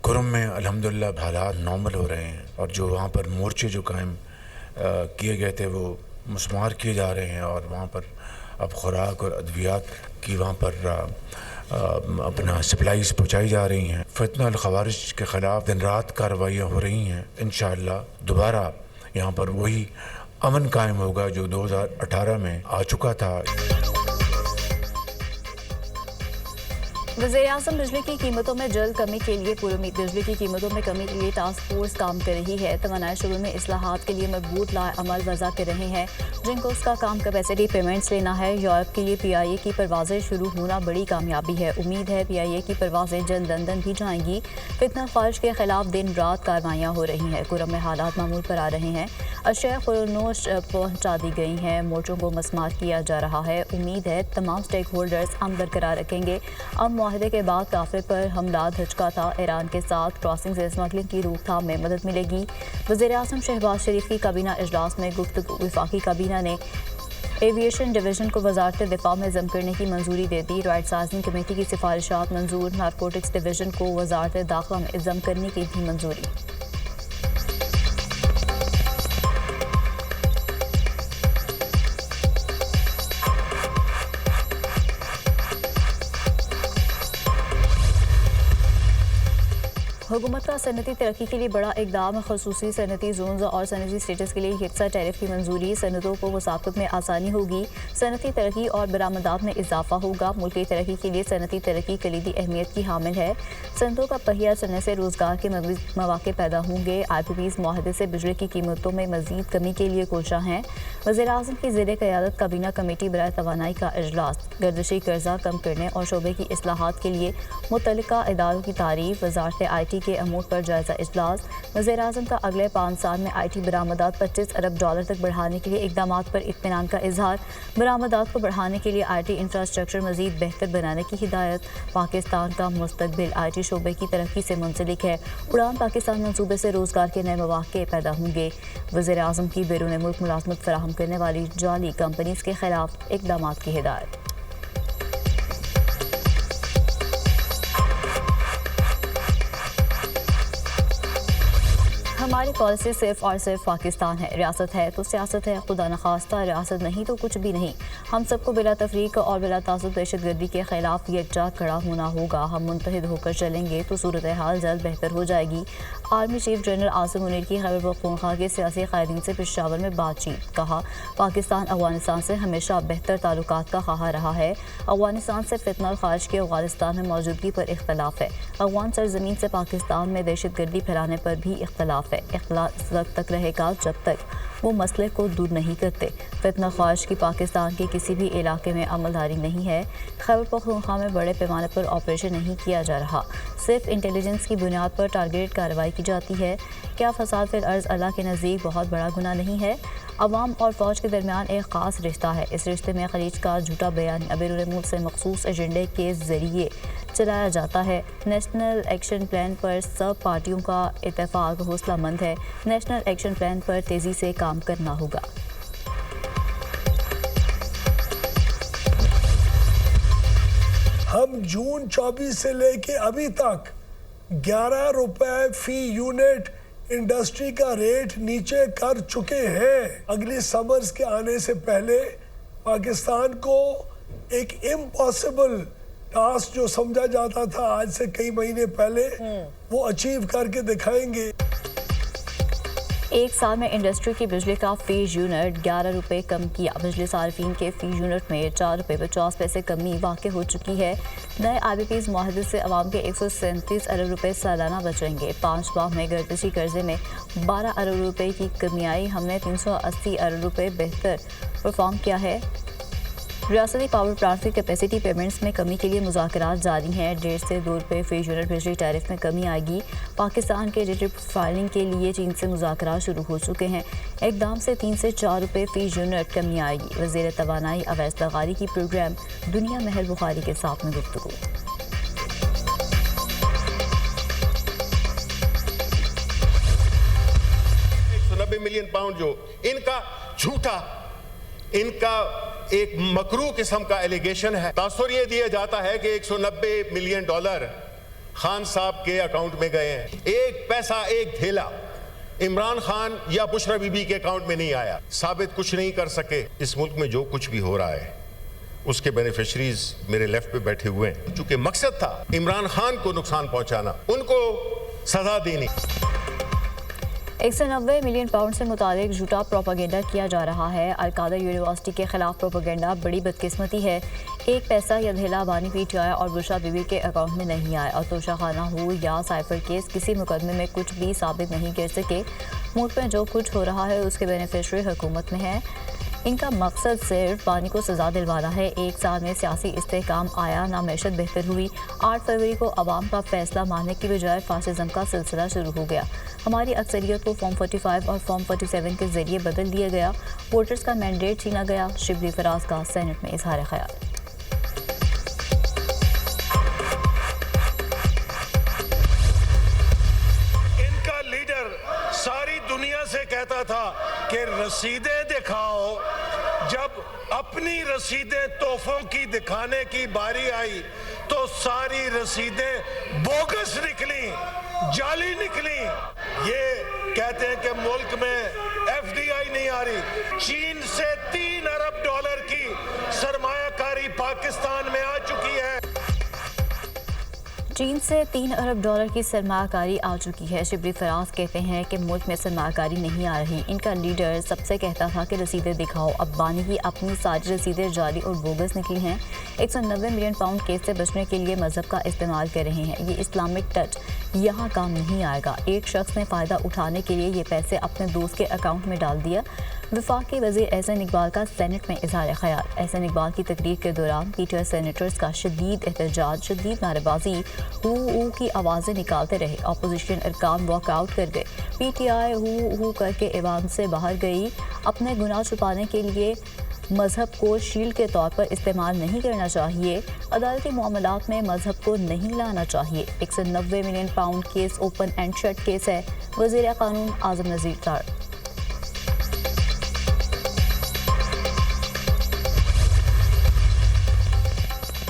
کرم میں الحمدللہ حالات نارمل ہو رہے ہیں، اور جو وہاں پر مورچے جو قائم کیے گئے تھے وہ مسمار کیے جا رہے ہیں، اور وہاں پر اب خوراک اور ادویات کی وہاں پر اپنا سپلائیز پہنچائی جا رہی ہیں۔ فتنہ الخوارج کے خلاف دن رات کارروائیاں ہو رہی ہیں۔ انشاءاللہ دوبارہ یہاں پر وہی امن قائم ہوگا جو 2018 میں آ چکا تھا۔ وزیر اعظم بجلی کی قیمتوں میں جلد کمی کے لیے پرامید۔ بجلی کی قیمتوں میں کمی کے لیے ٹاسک فورس کام کر رہی ہے۔ توانائی شعبے میں اصلاحات کے لیے مضبوط لائحہ عمل وضع کر رہے ہیں، جن کو اس کا کام کیپیسٹی پیمنٹس لینا ہے۔ یورپ کے لیے پی آئی اے کی پروازیں شروع ہونا بڑی کامیابی ہے۔ امید ہے پی آئی اے کی پروازیں جلد لندن بھی جائیں گی۔ فتنہ خارج کے خلاف دن رات کارروائیاں ہو رہی ہیں۔ کرم میں حالات معمول پر آ رہے ہیں۔ اشیاء فروخت پہنچا دی گئی ہیں۔ مورچوں کو مسمار کیا جا رہا ہے۔ امید ہے تمام سٹیک ہولڈرز امن برقرار رکھیں گے۔ اب معاہدے کے بعد کافر پر حملہ دھچکا تھا۔ ایران کے ساتھ کراسنگ سے اسمگلنگ کی روک تھام میں مدد ملے گی۔ وزیر اعظم شہباز شریف کی کابینہ اجلاس میں گفتگو۔ وفاقی کابینہ نے ایویشن ڈویژن کو وزارت دفاع میں ضم کرنے کی منظوری دے دی۔ رائٹ سائزنگ کمیٹی کی سفارشات منظور۔ نارکوٹکس ڈویژن کو وزارت داخلہ میں ضم کرنے کی بھی منظوری۔ حکومت کا صنعتی ترقی کے لیے بڑا اقدام۔ خصوصی صنعتی زونز اور صنعتی اسٹیٹس کے لیے یکساں ٹیرف کی منظوری۔ صنعتوں کو وساقت میں آسانی ہوگی۔ صنعتی ترقی اور برآمدات میں اضافہ ہوگا۔ ملک کی ترقی کے لیے صنعتی ترقی کلیدی اہمیت کی حامل ہے۔ صنعتوں کا پہیہ چلنے سے روزگار کے مواقع پیدا ہوں گے۔ آئی پی پیز معاہدے سے بجلی کی قیمتوں میں مزید کمی کے لیے کوشاں ہیں۔ وزیر اعظم کی زیر قیادت کابینہ کمیٹی برائے توانائی کا اجلاس۔ گردشی قرضہ کم کرنے اور شعبے کی اصلاحات کے لیے متعلقہ اداروں کی تعریف۔ وزارت آئی ٹی کے امور پر جائزہ اجلاس۔ وزیر اعظم کا اگلے 5 سال میں آئی ٹی برآمدات $25 ارب تک بڑھانے کے لیے اقدامات پر اطمینان کا اظہار۔ برآمدات کو بڑھانے کے لیے آئی ٹی انفراسٹرکچر مزید بہتر بنانے کی ہدایت۔ پاکستان کا مستقبل آئی ٹی شعبے کی ترقی سے منسلک ہے۔ اڑان پاکستان منصوبے سے روزگار کے نئے مواقع پیدا ہوں گے۔ وزیر اعظم کی بیرون ملک ملازمت فراہم کرنے والی جعلی کمپنیز کے خلاف اقدامات کی ہدایت۔ ہماری پالیسی صرف اور صرف پاکستان ہے۔ ریاست ہے تو سیاست ہے، خدا نخواستہ ریاست نہیں تو کچھ بھی نہیں۔ ہم سب کو بلا تفریق اور بلا تعصب دہشت گردی کے خلاف یکجا کھڑا ہونا ہوگا۔ ہم متحد ہو کر چلیں گے تو صورتحال جلد بہتر ہو جائے گی۔ Army chief general Asim Munir کی خیبر پختونخوا کے سیاسی قائدین سے پشاور میں بات چیت۔ کہا پاکستان افغانستان سے ہمیشہ بہتر تعلقات کا خواہاں رہا ہے۔ افغانستان سے فتنہ الخارج کی افغانستان میں موجودگی پر اختلاف ہے۔ افغان سرزمین سے پاکستان میں دہشت گردی پھیلانے پر بھی اختلاف ہے۔ اختلاف اس وقت تک رہے گا جب تک وہ مسئلے کو دور نہیں کرتے۔ فتنہ خارج کی پاکستان کے کسی بھی علاقے میں عملداری نہیں ہے۔ خیبر پختونخوا میں بڑے پیمانے پر آپریشن نہیں کیا جا رہا، صرف انٹیلیجنس کی بنیاد پر ٹارگیٹ کارروائی کی جاتی ہے۔ کیا فساد فی الارض اللہ کے نزدیک بہت بڑا گناہ نہیں ہے؟ عوام اور فوج کے درمیان ایک خاص رشتہ ہے۔ اس رشتے میں خلیج کا جھوٹا بیان بیرون ملک سے مخصوص ایجنڈے کے ذریعے چلایا جاتا ہے۔ نیشنل ایکشن پلان پر سب پارٹیوں کا اتفاق حوصلہ مند ہے۔ نیشنل ایکشن پلان پر تیزی سے کام کرنا ہوگا۔ ہم جون 24 سے لے کے ابھی تک $11 فی یونٹ انڈسٹری کا ریٹ نیچے کر چکے ہیں۔ اگلی سمرز کے آنے سے پہلے پاکستان کو ایک امپاسبل ٹاسک جو سمجھا جاتا تھا آج سے کئی مہینے پہلے وہ اچیو کر کے دکھائیں گے۔ ایک سال میں انڈسٹری کی بجلی کا فی یونٹ $11 کم کیا۔ بجلی صارفین کے فی یونٹ میں $4.50 کمی واقع ہو چکی ہے۔ نئے آئی بی پیز معاہدے سے عوام کے $137 ارب سالانہ بچیں گے۔ 5 ماہ میں گردشی قرضے میں $12 ارب کی کمی آئی۔ ہم نے $380 ارب بہتر پرفارم کیا ہے۔ ریاستی پاور پلانٹ کی کیپیسٹی پیمنٹس میں کمی کے لیے مذاکرات جاری ہیں۔ $1.5 سے $2 فی یونٹ بجلی ٹیرف میں کمی آئے گی۔ پاکستان کے ریٹ فائلنگ کے لیے چین سے مذاکرات شروع ہو چکے ہیں۔ اقدام سے $3 سے $4 فی یونٹ کمی آئے گی۔ وزیر توانائی اویس لغاری کی پروگرام دنیا محل بخاری کے ساتھ میں گفتگو۔ 190 ملین پاؤنڈ جو ان کا جھوٹا، ان کا ایک مکروہ قسم کا ایلیگیشن ہے۔ تاثر یہ دیا جاتا ہے کہ $190 ملین خان صاحب کے اکاؤنٹ میں گئے ہیں. ایک پیسہ ایک تھیلا عمران خان یا بشرا بی بی کے اکاؤنٹ میں نہیں آیا. ثابت کچھ نہیں کر سکے. اس ملک میں جو کچھ بھی ہو رہا ہے اس کے بینیفیشریز میرے لیفٹ پہ بیٹھے ہوئے ہیں. چونکہ مقصد تھا عمران خان کو نقصان پہنچانا, ان کو سزا دینی. 190 ملین پاؤنڈ سے متعلق جھوٹا پروپیگنڈا کیا جا رہا ہے. القادر یونیورسٹی کے خلاف پروپیگنڈا بڑی بدقسمتی ہے. ایک پیسہ یا دھیلا بانی پی ٹی آئی اور بشرا بی بی کے اکاؤنٹ میں نہیں آیا اور توشہ خانہ ہو یا سائفر کیس کسی مقدمے میں کچھ بھی ثابت نہیں کر سکے. ملک میں جو کچھ ہو رہا ہے اس کے بینیفیشری حکومت میں ہے. ان کا مقصد صرف بانی کو سزا دلوانا ہے. ایک سال میں سیاسی استحکام آیا نہ معیشت بہتر ہوئی. 8 فروری کو عوام کا فیصلہ ماننے کی بجائے فاشزم کا سلسلہ شروع ہو گیا. ہماری اکثریت کو فارم 45 اور فارم 47 کے ذریعے بدل دیا گیا. ووٹرز کا مینڈیٹ چھینا گیا. شبلی فراز کا سینٹ میں اظہار خیال. ان کا لیڈر ساری دنیا سے کہتا تھا کہ رسیدیں دکھاؤ. جب اپنی رسیدیں تحفوں کی دکھانے کی باری آئی تو ساری رسیدیں بوگس نکلیں, جعلی نکلیں. یہ کہتے ہیں کہ ملک میں ایف ڈی آئی نہیں آ رہی. چین سے $3 ارب کی سرمایہ کاری پاکستان میں آ چکی ہے. چین سے $3 ارب کی سرمایہ کاری آ چکی ہے. شبلی فراز کہتے ہیں کہ ملک میں سرمایہ کاری نہیں آ رہی. ان کا لیڈر سب سے کہتا تھا کہ رسیدیں دکھاؤ. اب بانی کی اپنی ساری رسیدیں جعلی اور بوگس نکلی ہیں. 190 ملین پاؤنڈ کیس سے بچنے کے لیے مذہب کا استعمال کر رہے ہیں. یہ اسلامک ٹچ یہاں کام نہیں آئے گا. ایک شخص نے فائدہ اٹھانے کے لیے یہ پیسے اپنے دوست کے اکاؤنٹ میں ڈال دیا. وفاقی وزیر احسن اقبال کا سینٹ میں اظہار خیال. احسن اقبال کی تقریر کے دوران پی ٹی آئی سینیٹرز کا شدید احتجاج, شدید نعرے بازی, ہو کی آوازیں نکالتے رہے. اپوزیشن ارکان واک آؤٹ کر گئے. پی ٹی آئی ہو کر کے ایوان سے باہر گئی. اپنے گناہ چھپانے کے لیے مذہب کو شیلڈ کے طور پر استعمال نہیں کرنا چاہیے. عدالتی معاملات میں مذہب کو نہیں لانا چاہیے. 190 million pound case open and shut case ہے. وزیر قانون اعظم نذیر طارق.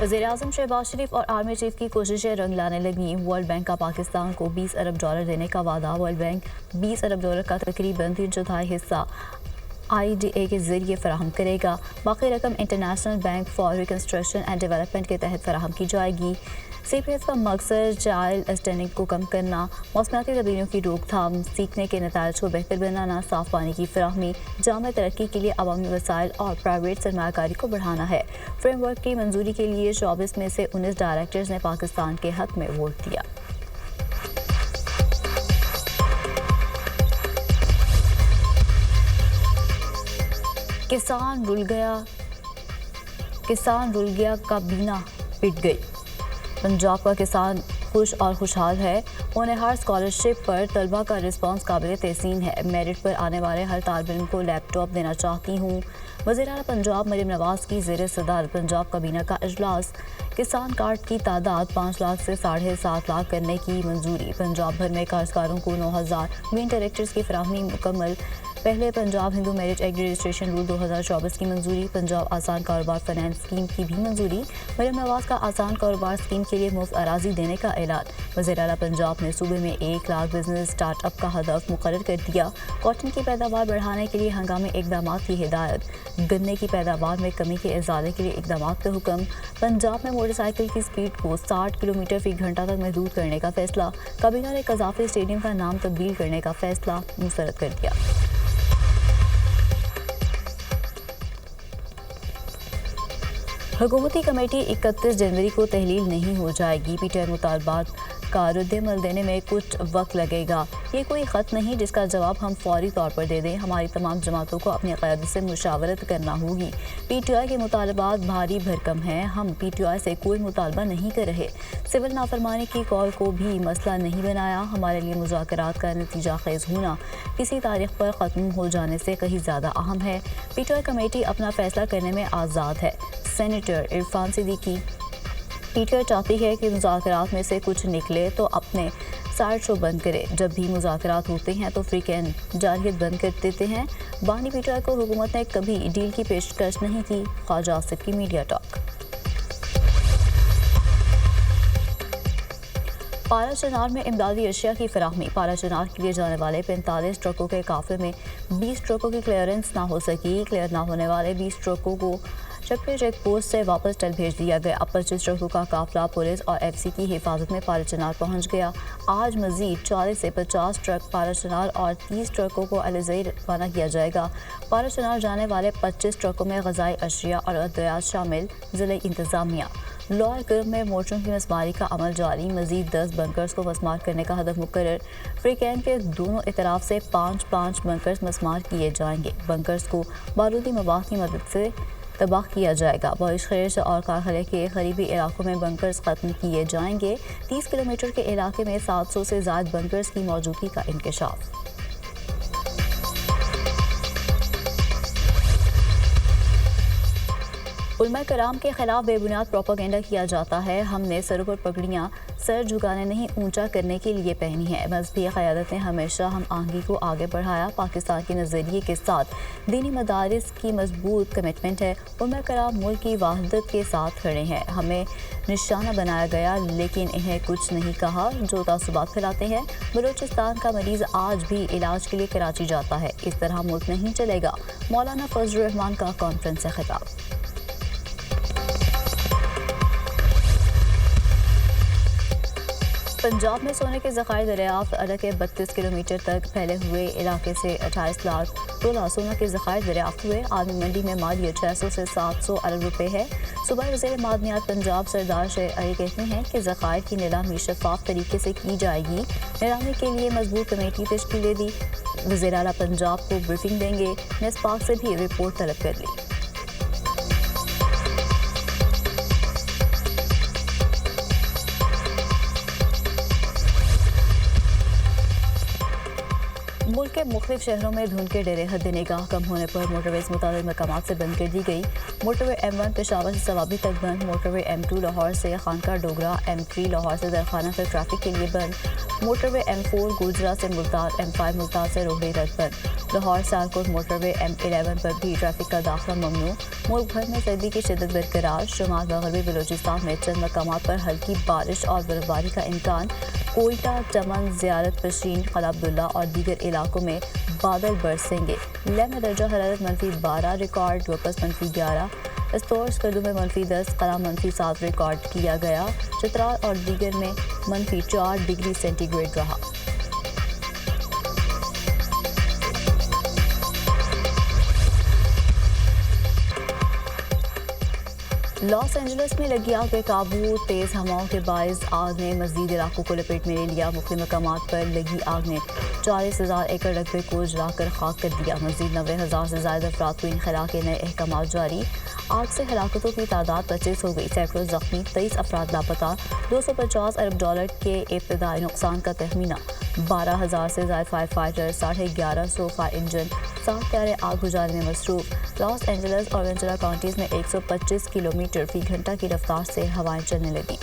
وزیر اعظم شہباز شریف اور آرمی چیف کی کوششیں رنگ لانے لگیں. ورلڈ بینک کا پاکستان کو $20 ارب دینے کا وعدہ. ورلڈ بینک $20 ارب کا تقریباً 3/4 حصہ آئی ڈی اے کے ذریعے فراہم کرے گا. باقی رقم international bank for reconstruction and development کے تحت فراہم کی جائے گی. سی پی ایف کا مقصد چائلڈ اسٹینڈنگ کو کم کرنا, موسمیاتی تبدیلیوں کی روک تھام, سیکھنے کے نتائج کو بہتر بنانا, صاف پانی کی فراہمی, جامع ترقی کے لیے عوامی وسائل اور پرائیویٹ سرمایہ کاری کو بڑھانا ہے. فریم ورک کی منظوری کے لیے 24 میں سے 19 ڈائریکٹرز نے پاکستان کے حق میں ووٹ دیا. کسان رل گیا کابینہ پٹ گئی. پنجاب کا کسان خوش اور خوشحال ہے. انہیں ہر اسکالرشپ پر طلبہ کا رسپانس قابل تحسین ہے. میرٹ پر آنے والے ہر طالب علم کو لیپ ٹاپ دینا چاہتی ہوں. وزیر اعلیٰ پنجاب مریم نواز کی زیر صدارت پنجاب کابینہ کا اجلاس. کسان کارڈ کی تعداد 5 لاکھ سے 7.5 لاکھ کرنے کی منظوری. پنجاب بھر میں کاشتکاروں کو 9,000 وین ٹریکٹرز کی فراہمی مکمل. پہلے پنجاب ہندو میرج ایگری رجسٹریشن رول 2024 کی منظوری. پنجاب آسان کاروبار فنانس اسکیم کی بھی منظوری. مریم نواز کا آسان کاروبار اسکیم کے لیے مفت اراضی دینے کا اعلان. وزیر اعلیٰ پنجاب نے صوبے میں 1 لاکھ بزنس اسٹارٹ اپ کا ہدف مقرر کر دیا. کاٹن کی پیداوار بڑھانے کے لیے ہنگامی اقدامات کی ہدایت. گنے کی پیداوار میں کمی کے ازالے کے لیے اقدامات کا حکم. پنجاب میں موٹر سائیکل کی سپیڈ کو 60 کلومیٹر فی گھنٹہ تک محدود کرنے کا فیصلہ. کابینہ نے قذافی اسٹیڈیم کا نام تبدیل کرنے کا فیصلہ مسترد کر دیا. حکومتی کمیٹی 31 جنوری کو تحلیل نہیں ہو جائے گی. پی ٹی آئی مطالبات کا رد عمل دینے میں کچھ وقت لگے گا. یہ کوئی خط نہیں جس کا جواب ہم فوری طور پر دے دیں. ہماری تمام جماعتوں کو اپنی قیادت سے مشاورت کرنا ہوگی. پی ٹی آئی کے مطالبات بھاری بھرکم ہیں. ہم پی ٹی آئی سے کوئی مطالبہ نہیں کر رہے. سول نافرمانی کی کال کو بھی مسئلہ نہیں بنایا. ہمارے لیے مذاکرات کا نتیجہ خیز ہونا کسی تاریخ پر ختم ہو جانے سے کہیں زیادہ اہم ہے. پی ٹی آئی کمیٹی اپنا فیصلہ کرنے میں آزاد ہے. Senator Irfan Siddiqui. P T I چاہتی ہے کہ مذاکرات میں سے کچھ نکلے تو اپنے سائڈ شو بند کرے. جب بھی مذاکرات ہوتے ہیں تو فریقین جارحیت بند کر دیتے ہیں. بانی پی ٹی آئی کو حکومت نے کبھی ڈیل کی پیشکش نہیں کی. خواجہ آصف کی میڈیا ٹاک. پارا چنار میں امدادی اشیاء کی فراہمی. پارا چنار کے لیے جانے والے 45 ٹرکوں کے قافلے میں 20 ٹرکوں کی کلیئرنس نہ ہو سکی. کلیئر نہ ہونے والے 20 ٹرکوں کو چپے چیک پوسٹ سے واپس ٹل بھیج دیا گیا. اب 25 ٹرکوں کا قافلہ پولیس اور ایف سی کی حفاظت میں پارا چنار پہنچ گیا. آج مزید 40 سے 50 ٹرک پارا چنار اور 30 ٹرکوں کو الزئی روانہ کیا جائے گا. پارا چنار جانے والے 25 ٹرکوں میں غذائی اشیاء اور ادویات شامل. ضلعی انتظامیہ لاہور کرم میں مورچوں کی مسماری کا عمل جاری. مزید 10 بنکرز کو مسمار کرنے کا ہدف مقرر. فری کیمپ کے دونوں اطراف سے 5 بنکرز مسمار کیے جائیں گے. بنکرز کو بارودی مواد کی مدد سے تباہ کیا جائے گا. بارش خیز اور کارخلے کے قریبی علاقوں میں بنکرز ختم کیے جائیں گے. 30 کلومیٹر کے علاقے میں 700 سے زائد بنکرز کی موجودگی کا انکشاف. علماء کرام کے خلاف بے بنیاد پروپیگنڈا کیا جاتا ہے. ہم نے سروں پر پگڑیاں سر جھکانے نہیں اونچا کرنے کے لیے پہنی ہیں. مذہبی قیادت نے ہمیشہ ہم آہنگی کو آگے بڑھایا. پاکستان کے نظریے کے ساتھ دینی مدارس کی مضبوط کمٹمنٹ ہے. علماء کرام ملک کی وحدت کے ساتھ کھڑے ہیں. ہمیں نشانہ بنایا گیا لیکن انہیں کچھ نہیں کہا جو تعصبات پھیلاتے ہیں. بلوچستان کا مریض آج بھی علاج کے لیے کراچی جاتا ہے. اس طرح ملک نہیں چلے گا. مولانا فضل الرحمان کا کانفرنس سے خطاب. پنجاب میں سونے کے ذخائر دریافت. ارک کے 32 کلومیٹر تک پھیلے ہوئے علاقے سے 28 لاکھ تولہ سونا کے ذخائر دریافت ہوئے. عالمی منڈی میں مالیت 600 سے 700 ارب روپے ہے. صوبائی وزیر معدنیات پنجاب سردار شیر علی کہتے ہیں کہ ذخائر کی نیلامی شفاف طریقے سے کی جائے گی. نیلامی کے لیے مضبوط کمیٹی تشکیل دے دی. وزیر اعلیٰ پنجاب کو بریفنگ دیں گے. نیسپاک سے بھی رپورٹ طلب کر لی. ملک کے مختلف شہروں میں دھند کے ڈیرے حد نگاہ کم ہونے پر موٹر ویز متعدد مقامات سے بند کر دی گئی. موٹر وے M1 پشاور سے سوابی تک بند. موٹر وے M2 لاہور سے خانقاہ ڈوگرہ. M3 لاہور سے درخانہ تک ٹریفک کے لیے بند. موٹر وے M4 گوجرا سے ملتان. M5 ملتان سے روہڑی تک بند. لاہور سیالکوٹ موٹر وے M11 پر بھی ٹریفک کا داخلہ ممنوع. ملک بھر میں سردی کی شدت برقرار. شمال مغربی بلوچستان میں چند مقامات پر ہلکی بارش اور برفباری کا امکان. کوئٹہ، چمن، زیارت پشین، قلعہ عبداللہ اور دیگر علاقوں میں بادل برسیں گے. لیہ میں درجہ حرارت -12 ریکارڈ. وپس -11. استور اسکردو میں -10. قلعہ -7 ریکارڈ کیا گیا. چترال اور دیگر میں -4 ڈگری سینٹی گریڈ رہا. لاس اینجلس میں لگی آگ بے قابو. تیز ہواؤں کے باعث آگ نے مزید علاقوں کو لپیٹ میں لے لیا. مختلف مقامات پر لگی آگ نے 40,000 ایکڑ رقبے کو جلا کر خاک کر دیا. مزید 90,000 سے زائد افراد کو انخلا کے نئے احکامات جاری. آگ سے ہلاکتوں کی تعداد 25 ہو گئی. سینکڑوں زخمی. 23 افراد لاپتہ. $250 ارب کے ابتدائی نقصان کا تخمینہ. 12,000 سے زائد فائر فائٹر. 1150 fire engine. 7 طیارے آگ بجھانے میں مصروف. لاس اینجلس اور وینچورا کاؤنٹیز میں 125 کلومیٹر فی گھنٹہ کی رفتار سے ہوائیں چلنے لگیں.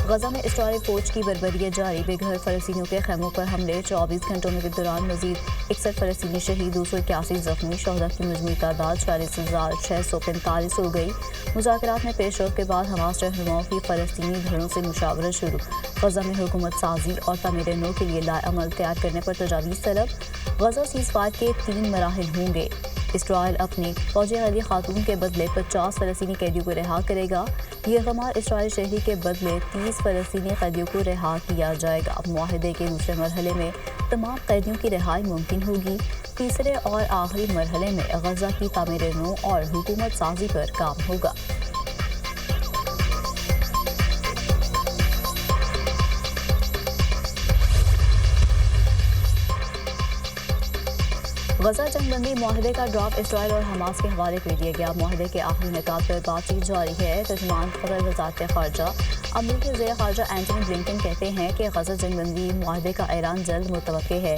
غزہ میں اسرائیلی فوج کی بربریت جاری. بے گھر فلسطینیوں کے خیموں پر حملے. 24 گھنٹوں کے دوران مزید 61 فلسطینی شہید. 281 زخمی. شہداء کی مجموعی تعداد 40,645 ہو گئی. مذاکرات میں پیش رفت کے بعد حماس رہنماؤں کی فلسطینی دھڑوں سے مشاورت شروع. غزہ میں حکومت سازی اور تعمیر نو کے لیے لائحہ عمل تیار کرنے پر تجاویز طلب. غزہ سیز فائر کے 3 مراحل ہوں گے. اسرائیل اپنی فوجی قیدی خاتون کے بدلے 50 فلسطینی قیدیوں کو رہا کرے گا. یہ غمار اسرائیل شہری کے بدلے 30 فلسطینی قیدیوں کو رہا کیا جائے گا. معاہدے کے دوسرے مرحلے میں تمام قیدیوں کی رہائی ممکن ہوگی. تیسرے اور آخری مرحلے میں غزہ کی تعمیر نو اور حکومت سازی پر کام ہوگا. غزہ جنگ بندی معاہدے کا ڈرافٹ اسرائیل اور حماس کے حوالے کر دیا گیا. معاہدے کے آخری نکات پر بات چیت جاری ہے. ترجمان خبر وزارت خارجہ امریکی وزیر خارجہ اینٹونی بلنکن کہتے ہیں کہ غزہ جنگ بندی معاہدے کا اعلان جلد متوقع ہے.